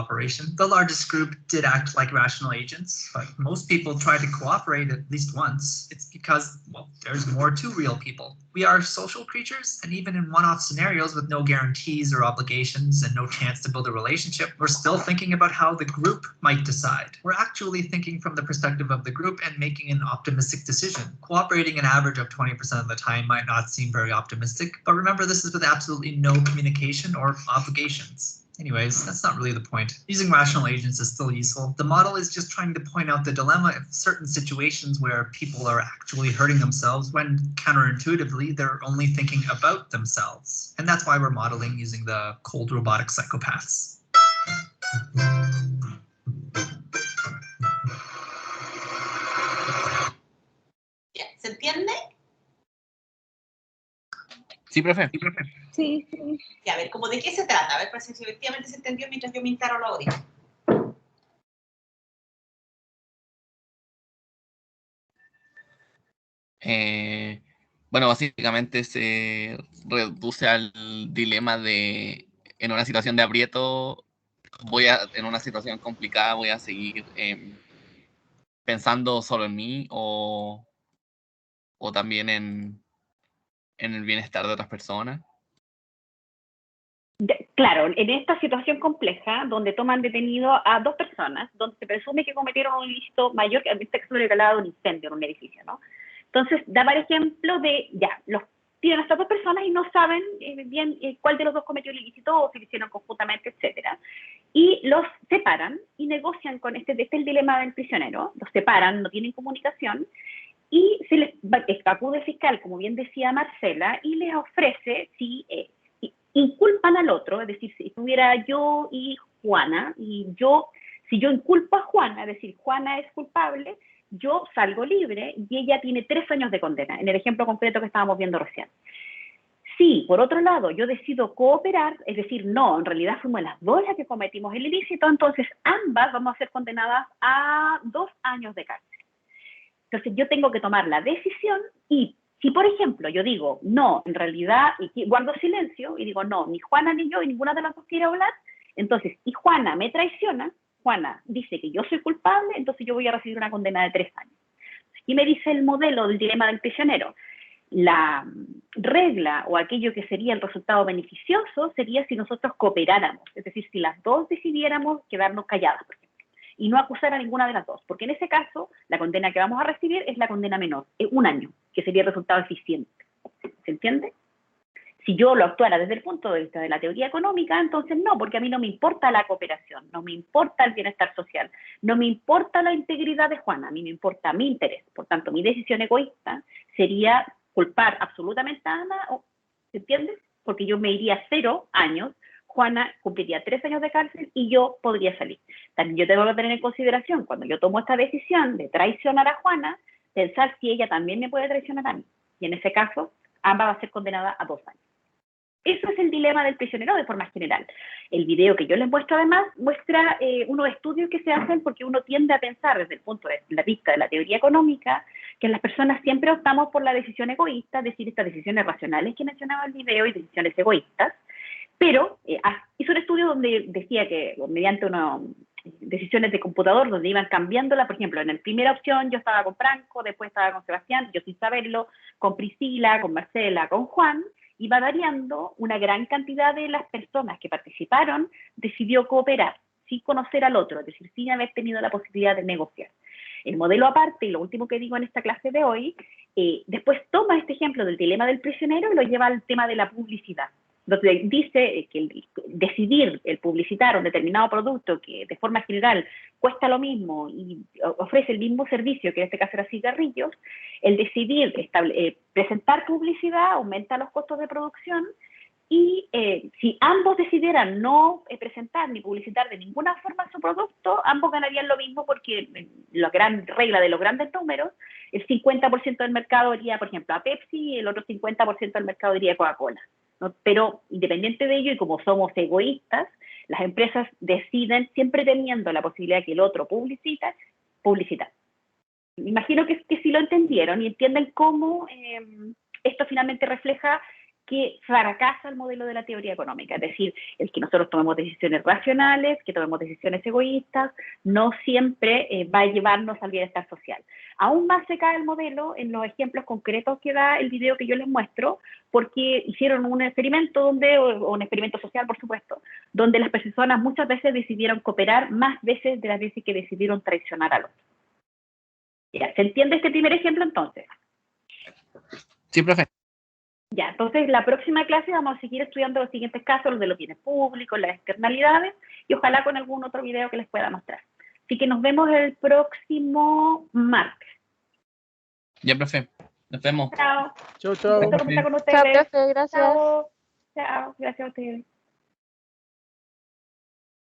The largest group did act like rational agents, but most people try to cooperate at least once. It's because, well, there's more to real people. We are social creatures, and even in one-off scenarios with no guarantees or obligations and no chance to build a relationship, we're still thinking about how the group might decide. We're actually thinking from the perspective of the group and making an optimistic decision. Cooperating an average of 20% of the time might not seem very optimistic, but remember this is with absolutely no communication or obligations. Anyways, that's not really the point. Using rational agents is still useful. The model is just trying to point out the dilemma of certain situations where people are actually hurting themselves when counterintuitively they're only thinking about themselves. And that's why we're modeling using the cold robotic psychopaths. ¿Se entiende? Sí, profe. Sí. Y a ver, ¿cómo de qué se trata? A ver, pues si efectivamente se entendió mientras yo me instalo los audífonos. Bueno, básicamente se reduce al dilema de en una situación de aprieto, en una situación complicada voy a seguir pensando solo en mí o también en el bienestar de otras personas. Claro, en esta situación compleja, donde toman detenido a dos personas, donde se presume que cometieron un ilícito mayor, que en este caso le hablaba de un incendio en un edificio, ¿no? Entonces, da para ejemplo de, ya, los tienen a estas dos personas y no saben bien cuál de los dos cometió el ilícito o si lo hicieron conjuntamente, etcétera. Y los separan y negocian con este es el dilema del prisionero, los separan, no tienen comunicación, y se les acude el fiscal, como bien decía Marcela, y les ofrece, si inculpan al otro, es decir, si estuviera yo y Juana, y si yo inculpo a Juana, es decir, Juana es culpable, yo salgo libre y ella tiene 3 años de condena, en el ejemplo concreto que estábamos viendo recién. Si, por otro lado, yo decido cooperar, es decir, no, en realidad fuimos las dos las que cometimos el ilícito, entonces ambas vamos a ser condenadas a 2 años de cárcel. Entonces yo tengo que tomar la decisión y si, por ejemplo, yo digo, no, en realidad, y guardo silencio y digo, no, ni Juana ni yo y ninguna de las dos quiere hablar, entonces, y Juana me traiciona, Juana dice que yo soy culpable, entonces yo voy a recibir una condena de 3 años. Y me dice el modelo del dilema del prisionero. La regla o aquello que sería el resultado beneficioso sería si nosotros cooperáramos, es decir, si las dos decidiéramos quedarnos calladas, por ejemplo, y no acusar a ninguna de las dos, porque en ese caso la condena que vamos a recibir es la condena menor, es 1 año, que sería el resultado eficiente. ¿Se entiende? Si yo lo actuara desde el punto de vista de la teoría económica, entonces no, porque a mí no me importa la cooperación, no me importa el bienestar social, no me importa la integridad de Juana, a mí me importa mi interés. Por tanto, mi decisión egoísta sería culpar absolutamente a Ana, ¿se entiende? Porque yo me iría 0 años, Juana cumpliría 3 años de cárcel y yo podría salir. También yo tengo que tener en consideración, cuando yo tomo esta decisión de traicionar a Juana, pensar si ella también me puede traicionar a mí. Y en ese caso, ambas va a ser condenada a 2 años. Eso es el dilema del prisionero de forma general. El video que yo les muestro además muestra unos estudios que se hacen porque uno tiende a pensar desde el punto de la vista de la teoría económica que las personas siempre optamos por la decisión egoísta, es decir, estas decisiones racionales que mencionaba el video y decisiones egoístas, pero hizo un estudio donde decía que mediante unas decisiones de computador donde iban cambiándola, por ejemplo, en la primera opción yo estaba con Franco, después estaba con Sebastián, yo sin saberlo, con Priscila, con Marcela, con Juan, iba variando, una gran cantidad de las personas que participaron decidió cooperar sin conocer al otro, es decir, sin haber tenido la posibilidad de negociar. El modelo aparte, y lo último que digo en esta clase de hoy, después toma este ejemplo del dilema del prisionero y lo lleva al tema de la publicidad, donde dice que decidir el publicitar un determinado producto que de forma general cuesta lo mismo y ofrece el mismo servicio, que en este caso era cigarrillos, el decidir presentar publicidad aumenta los costos de producción y si ambos decidieran no presentar ni publicitar de ninguna forma su producto, ambos ganarían lo mismo porque la gran regla de los grandes números, el 50% del mercado iría, por ejemplo, a Pepsi y el otro 50% del mercado iría a Coca-Cola, ¿no? Pero independiente de ello y como somos egoístas, las empresas deciden siempre teniendo la posibilidad que el otro publicitar. Me imagino que sí lo entendieron y entienden cómo esto finalmente refleja que fracasa el modelo de la teoría económica, es decir, el que nosotros tomemos decisiones racionales, que tomemos decisiones egoístas, no siempre va a llevarnos al bienestar social. Aún más se cae el modelo en los ejemplos concretos que da el video que yo les muestro, porque hicieron un experimento o un experimento social, por supuesto, donde las personas muchas veces decidieron cooperar más veces de las veces que decidieron traicionar al otro. Ya, ¿se entiende este primer ejemplo entonces? Sí, profe. Ya, entonces la próxima clase vamos a seguir estudiando los siguientes casos, los de los bienes públicos, las externalidades, y ojalá con algún otro video que les pueda mostrar. Así que nos vemos el próximo martes. Ya, profe. Nos vemos. Chao. Chau, chau. Un gusto conversar con Chao, ustedes. profe, gracias. Chao. Chao. Gracias a ustedes.